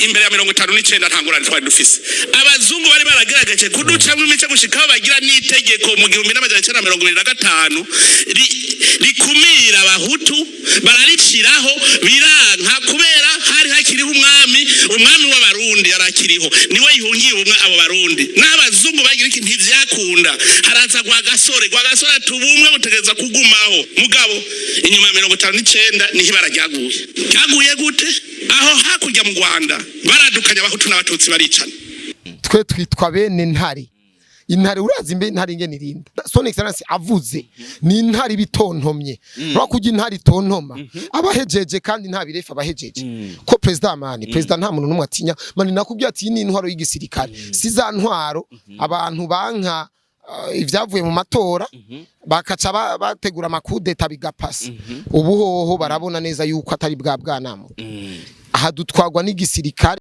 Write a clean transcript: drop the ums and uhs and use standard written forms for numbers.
imbere ya 59 ntangurane twari dufise abazungu bari baragerageje kuducamwe imice gushikaho bagira n'itegeko mu 1925 rikumira abahutu barariciraho biranka kubera hari hakiriho umwami w'abarundi yarakiriho niwe yihungiye ubumwe abo barundi n'abazungu bagira iki ntivyakunda haraza kwa gasore tubumwe butegeza kugumaho mugabo inyuma ya 59 niho barajyaguye gute aho hakurya mu Rwanda baradukanya abahutu n'abatutsi baricana twe twitwa bene ntari intare urazi imbe ntari nge nirinda son excellence avuze ni intare bitontomye no kujya intare tontoma abahejeje kandi nta birefa abahejeje ko president nta muntu numwe atinya mani nakubwiye ati ni intwaro y'igisirikare siza ntwaro abantu banka ivyavuye mu matora bakaca bategura amakudeta bigapasa ubu hoho barabona neza yuko atari bwa bwanamo aha dutwagwa n'igisirikare